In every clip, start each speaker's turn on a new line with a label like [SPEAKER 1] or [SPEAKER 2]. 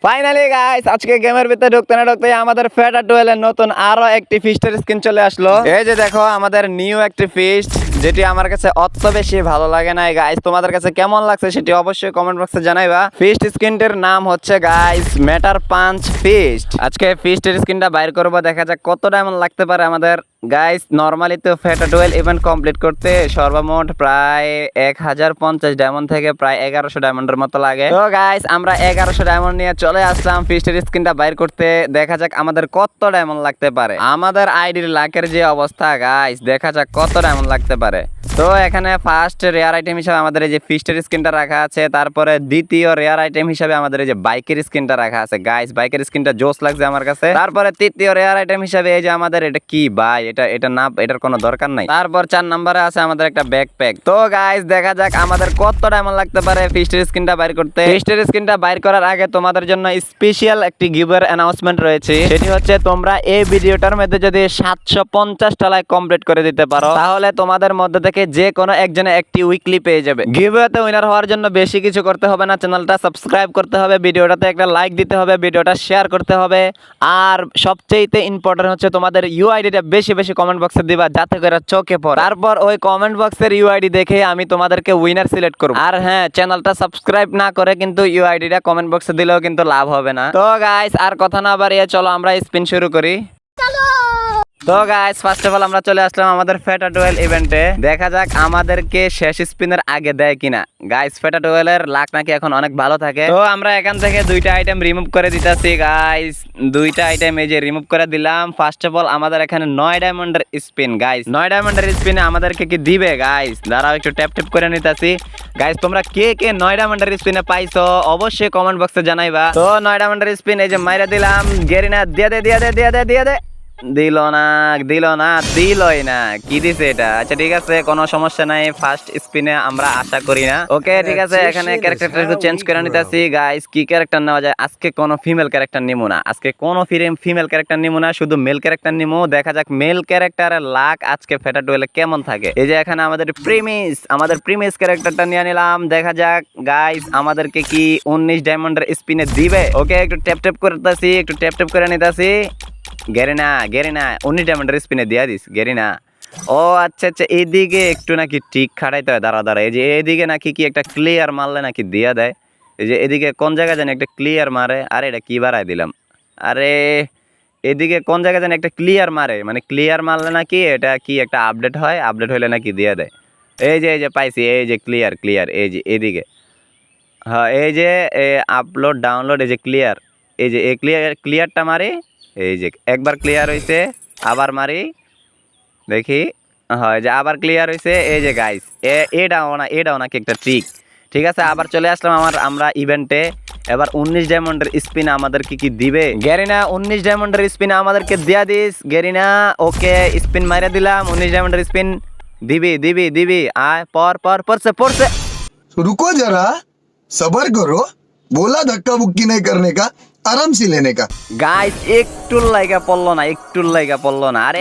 [SPEAKER 1] Finally guys আজকে গেমের ভিতরে ঢুকতে না ঢুকতে আমাদের ফেটা টুয়েলের নতুন আরো একটি ফিস্টের স্কিন চলে আসলো। এই যে দেখো আমাদের নিউ একটি ফিস্ট, যেটি আমার কাছে অত বেশি ভালো লাগে না। গাইস তোমাদের কাছে কেমন লাগছে সেটি অবশ্যই কমেন্ট বক্সে জানাইবা। ফিস্ট স্কিনটির নাম হচ্ছে গাইস মেটার পাঞ্চ ফিস্ট। আজকে ফিস্টের স্কিনটা বাইর করবো, দেখা যাক কত ডায়মন্ড লাগতে পারে আমাদের। গাইস নরমালি তো ফেটা টুয়েল ইভেন্ট কমপ্লিট করতে সর্বমোট প্রায় 1050 ডায়মন্ড থেকে প্রায় 1100 ডায়মন্ডের মতো লাগে। তো গাইস আমরা 1100 ডায়মন্ড নিয়ে চলে আসলাম ফিস্টের স্কিনটা বাইর করতে। দেখা যাক আমাদের কত ডায়মন্ড লাগতে পারে। আমাদের আইডির লাকের যে অবস্থা গাইস, দেখা যাক কত ডায়মন্ড লাগতে পারে। তো এখানে ফার্স্ট রেয়ার আইটেম হিসেবে আমাদের এই যে ফিস্টের স্কিনটা রাখা আছে, তারপরে দ্বিতীয় রেয়ার আইটেম হিসেবে আমাদের এই যে বাইকের স্কিনটা রাখা আছে। গাইস বাইকের স্কিনটা জোস লাগছে আমার কাছে। তারপরে তৃতীয় রেয়ার আইটেম হিসেবে এই যে আমাদের এটা কি ভাই, এটা না, এটার কোনো দরকার নাই। তারপর 4 নম্বরে আছে আমাদের একটা ব্যাকপ্যাক। তো গাইস দেখা যাক আমাদের কত ডায়মন্ড লাগতে পারে ফিস্টের স্কিনটা বাইর করতে। ফিস্টের স্কিনটা বাইর করার আগে তোমাদের জন্য স্পেশাল একটি গিভওয়ে অ্যানাউন্সমেন্ট রয়েছে। সেটি হচ্ছে তোমরা এই ভিডিওটার মধ্যে যদি 750টা লাইক কমপ্লিট করে দিতে পারো, তাহলে তোমাদের মধ্যে থেকে যে কোনো একজনে একটি উইকলি পেয়ে যাবে। গিভওয়েতে উইনার হওয়ার জন্য বেশি কিছু করতে হবে না, চ্যানেলটা সাবস্ক্রাইব করতে হবে, ভিডিওটাতে একটা লাইক দিতে হবে, ভিডিওটা শেয়ার করতে হবে। আর সবচেয়ে ইম্পর্টেন্ট হচ্ছে তোমাদের ইউআইডিটা বেশি বেশি কমেন্ট বক্সে দিবা, যাতে করে চোখে পড়ে। তারপর ওই কমেন্ট বক্সের ইউআইডি দেখে আমি তোমাদেরকে উইনার সিলেক্ট করব। আর হ্যাঁ, চ্যানেলটা সাবস্ক্রাইব না করে কিন্তু ইউআইডিটা কমেন্ট বক্সে দিলেও কিন্তু লাভ হবে না। তো গাইস আর কথা না বাড়িয়ে চলো আমরা স্পিন শুরু করি। তো গাইস ফার্স্ট অফ অল আমরা চলে আসলাম আমাদের ফেটা টুয়েল ইভেন্টে। দেখা যাক আমাদেরকে শেষ স্পিনের আগে দেয় কিনা। গাইস ফেটা টুয়েলের লাক নাকি এখন অনেক ভালো থাকে। তো আমরা এখান থেকে দুইটা আইটেম রিমুভ করে দিতেছি গাইস। দুইটা আইটেম এই যে রিমুভ করে দিলাম। ফার্স্ট অফ অল আমাদের এখানে 9 ডায়মন্ডের স্পিন। গাইস 9 ডায়মন্ডের স্পিনে আমাদেরকে কি দিবে গাইস? দাঁড়াও একটু ট্যাপ ট্যাপ করে নিতেছি। গাইস তোমরা কে কে 9 ডায়মন্ডের স্পিনে পাইছো অবশ্যই কমেন্ট বক্সে জানাইবা। তো 9 ডায়মন্ডের স্পিন এই যে মাইরা দিলাম। গেরিনা দিয়ে দে দিয়ে দে দিয়ে দে দিয়ে দে। দিলই না কি দিছে এটা? আচ্ছা ঠিক আছে, কোনো সমস্যা নাই, ফার্স্ট স্পিনে আমরা আশা করি না। ওকে ঠিক আছে, এখানে ক্যারেক্টারটা একটু চেঞ্জ করে নিতেছি। গাইস কি ক্যারেক্টার নেওয়া যায়? আজকে কোনো ফিমেল ক্যারেক্টার নিমু না, আজকে কোনো ফিমেল ক্যারেক্টার নিমু না, শুধু মেল ক্যারেক্টার নিমু। দেখা যাক মেল ক্যারেক্টারের লাক আজকে ফেটা টুয়েলে কেমন থাকে। এই যে এখানে আমাদের প্রিমিস ক্যারেক্টারটা নিয়ে নিলাম। দেখা যাক গাইস আমাদেরকে কি 19 ডায়মন্ডের স্পিনে দিবে। ওকে একটু ট্যাপ ট্যাপ করতেছি, একটু ট্যাপ ট্যাপ করে নিতেছি। গেরিনা 19 ডায়মন্ডের স্পিনে দিয়া দিস গেরিনা। ও আচ্ছা আচ্ছা, এইদিকে একটু নাকি ঠিক খাটাইতে হয়। দাঁড়া এই যে এইদিকে নাকি কি একটা ক্লিয়ার মারলে নাকি দিয়া দেয়। এই যে এদিকে কোন জায়গায় জানি একটা ক্লিয়ার মারে। আরে এটা কি বাড়াই দিলাম। আরে এদিকে কোন জায়গায় জানি একটা ক্লিয়ার মারে, মানে ক্লিয়ার মারলে নাকি এটা কি একটা আপডেট হয়, আপডেট হইলে নাকি দিয়া দেয়। এই যে পাইছি, এই যে ক্লিয়ার এই যে এদিকে। হ্যাঁ এই যে আপলোড ডাউনলোড, এই যে ক্লিয়ার, এই যে এই ক্লিয়ারটা মারি। এই যে একবার ক্লিয়ার হয়েছে, আবার মারি দেখি। হয় যে আবার ক্লিয়ার হয়েছে। এই যে গাইস এটাও নাকি একটা ট্রিক। ঠিক আছে আবার চলে আসলাম আমরা ইভেন্টে। এবার 19 ডায়মন্ডের স্পিন আমাদেরকে কি দিবে? গেরিনা 19 ডায়মন্ডের স্পিন আমাদেরকে দিয়া দিস গেরিনা। ওকে স্পিন মাইরা দিলাম। 19 ডায়মন্ডের স্পিন দিবি। আয় পড়ছে।
[SPEAKER 2] रुको जरा सबर करो, बोला धक्का बुक्की नहीं करने का, आराम से लेने का।
[SPEAKER 1] গাইস একটুর লাইগা পড়লো না। আর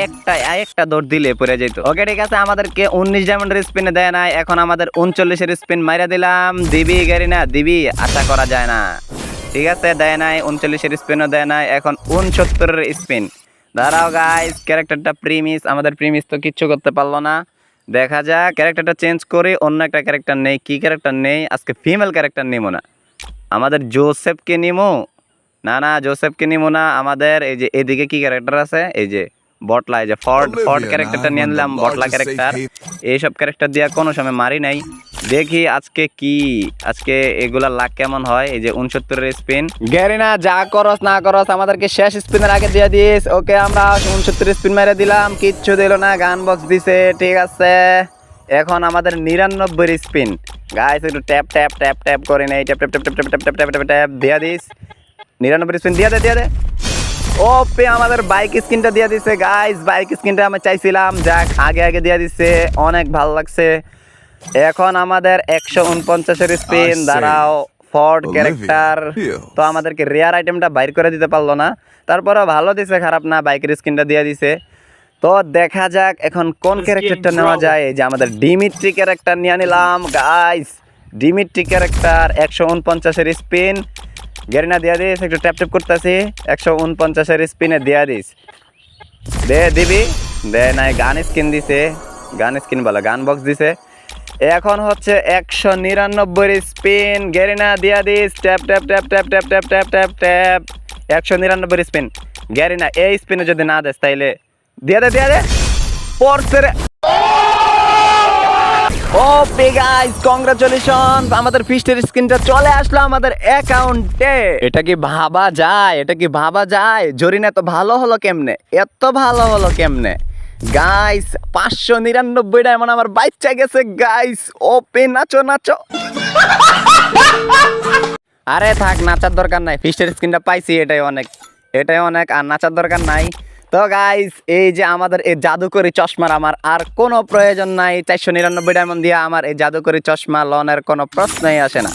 [SPEAKER 1] একটা দৌড় দিলে পড়ে যেত। ওকে ঠিক আছে, আমাদেরকে 19 ডায়মন্ডের স্পিনে দেয় নাই। এখন আমাদের 39-এর স্পিন মাইরা দিলাম। দিবি গেরিনা দিবি, আশা করা যায় না। ঠিক আছে দেয় নাই, 39-এর স্পিনও দেয় নাই। এখন 69-এর স্পিন। দাঁড়াও গাইস, ক্যারেক্টারটা আমাদের প্রিমিস তো কিচ্ছু করতে পারলো না। দেখা যাক ক্যারেক্টারটা চেঞ্জ করে অন্য একটা ক্যারেক্টার নেই। কি ক্যারেক্টার নেই? আজকে ফিমেল ক্যারেক্টার নিমো না, আমাদের জোসেফকে নিমো। না জোসেফকে নিমো না। আমাদের এই যে এদিকে কি ক্যারেক্টার আছে, এই যে বটলা, এই যে ফর্ড ক্যারেক্টারটা নিয়ে নিলাম। বটলা ক্যারেক্টার, এইসব ক্যারেক্টার দিয়ে কোনো সময় মারি নাই। দেখি আজকে এগুলার লাক কেমন হয়। এই যে 69-এর স্পিন। গেরিনা যা করস না করস আমাদেরকে শেষ স্পিনের আগে দিয়ে দিস। ওকে আমরা 69 স্পিন মেরে দিলাম, কিচ্ছু দিল না, গান বক্স দিছে। ঠিক আছে এখন আমাদের 99-এর স্পিন। গাইস একটু ট্যাপ ট্যাপ ট্যাপ ট্যাপ করে নেই, tap tap tap tap tap tap tap tap দিয়ে দিস। 99 স্পিন দিয়ে দে। ওপে আমাদের বাইক স্কিনটা দিয়ে দিছে গাইস। বাইক স্কিনটা আমি চাইছিলাম, যাক আগে দিয়ে দিচ্ছে, অনেক ভালো লাগছে। এখন আমাদের 149-এর স্পিন। দাঁড়াও ফর্ড ক্যারেক্টার তো আমাদেরকে রেয়ার আইটেমটা বাইর করে দিতে পারলো না। তারপরেও ভালো দিছে, খারাপ না, বাইকের স্কিনটা দিয়ে দিছে। তো দেখা যাক এখন কোন ক্যারেক্টারটা নেওয়া যায়। এই যে আমাদের ডিমিট্রি ক্যারেক্টার নিয়ে নিলাম গাইস। ডিমিট্রি ক্যারেক্টার 149-এর স্পিন। গেরিনা দিয়া দিস, একটু ট্যাপ ট্যাপ করতেছি, 149-এর স্পিনে দিয়া দিস, দিবি দে নাই। গান স্কিন দিছে, গান স্কিন বলে গান বক্স দিছে। এখন হচ্ছে 199-এর স্পিন, গেরিনা দিয়া দিস, tap tap tap tap tap tap tap tap tap, 199-এর স্পিন। গেরিনা এই স্পিনে যদি না দেস তাইলে দিয়া দে পড়ছে রে। ওপি গাইস, কংগ্রাচুলেশনস, আমাদের ফিস্টের স্ক্রিনটা চলে আসলো আমাদের অ্যাকাউন্টে। এটা কি ভাবা যায়? এটা কি ভাবা যায়? জরিনা এত ভালো হলো কেমনে? এত ভালো হলো কেমনে গাইস? 599টা এমন আমার বাচ্চা গেছে গাইস। ওপি নাচো নাচো। আরে থাক, নাচার দরকার নাই, ফিস্টের স্ক্রিনটা পাইছি, এটাই অনেক, এটাই অনেক, আর নাচার দরকার নাই। তো গাইস, এই যে আমাদের এই জাদুকরি চশমার আমার আর কোনো প্রয়োজন নাই। 499 ডায়মন্ড দিয়ে আমার এই জাদুকরি চশমা লনের কোনো প্রশ্নই আসে না।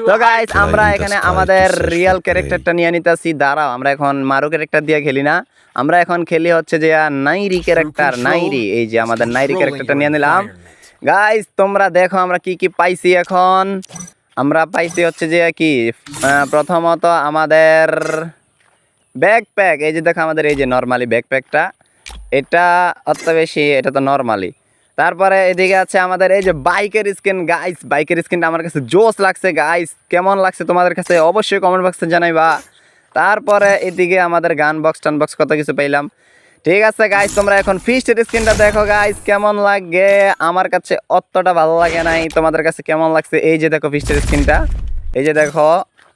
[SPEAKER 1] তো গাইস, আমরা এখানে আমাদের রিয়েল ক্যারেক্টারটা নিয়ে নিতেছি। দাঁড়াও, আমরা এখন মারু ক্যারেক্টার দিয়ে খেলি না, আমরা এখন খেলি হচ্ছে যে নাইরি ক্যারেক্টার, নাইরি। এই যে আমাদের নাইরি ক্যারেক্টারটা নিয়ে নিলাম। গাইস, তোমরা দেখো আমরা কি কি পাইছি। এখন আমরা পাইছি হচ্ছে যে কি, প্রথমত আমাদের ব্যাকপ্যাক। এই যে দেখো আমাদের এই যে নর্মালি ব্যাকপ্যাকটা, এটা অত বেশি, এটা তো নর্মালি। তারপরে এদিকে আছে আমাদের এই যে বাইকের স্কিন। গাইস, বাইকের স্কিনটা আমার কাছে জোস লাগছে গাইস। কেমন লাগছে তোমাদের কাছে অবশ্যই কমেন্ট বক্সে জানাইবা। তারপরে এদিকে আমাদের গান বক্স টান বক্স কত কিছু পাইলাম। ঠিক আছে গাইস, তোমরা এখন ফিস্টের স্কিনটা দেখো গাইস কেমন লাগে। আমার কাছে অতটা ভালো লাগে নাই, তোমাদের কাছে কেমন লাগছে? এই যে দেখো ফিস্টের স্কিনটা, এই যে দেখো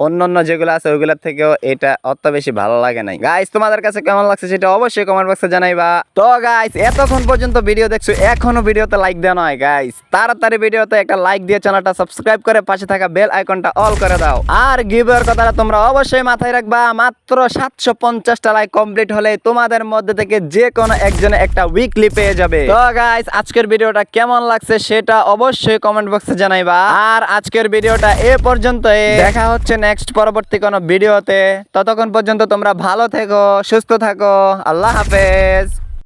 [SPEAKER 1] অন্যান্য যেগুলো আছে ওইগুলোর থেকেও এটা অত বেশি ভালো লাগে নাই। গাইস, তোমাদের কাছে কেমন লাগছে সেটা অবশ্যই কমেন্ট বক্সে জানাইবা। তো গাইস, এতক্ষণ পর্যন্ত ভিডিও দেখছো, এখনো ভিডিওতে লাইক দেওয়া নয় গাইস, তাড়াতাড়ি ভিডিওতে একটা লাইক দিয়ে চ্যানেলটা সাবস্ক্রাইব করে পাশে থাকা বেল আইকনটা অল করে দাও। আর গিভের কথাটা তোমরা অবশ্যই মাথায় রাখবা, মাত্র 750টা লাইক কমপ্লিট হলে তোমাদের মধ্যে থেকে যে কোনো একজনে একটা উইকলি পেয়ে যাবে। তো গাইস, আজকের ভিডিওটা কেমন লাগছে সেটা অবশ্যই কমেন্ট বক্সে জানাইবা। আর আজকের ভিডিওটা এ পর্যন্তই, দেখা হচ্ছে নেক্সট পরবর্তী কোনো ভিডিওতে। ততক্ষণ পর্যন্ত তোমরা ভালো থেকো, সুস্থ থাকো, আল্লাহ হাফেজ।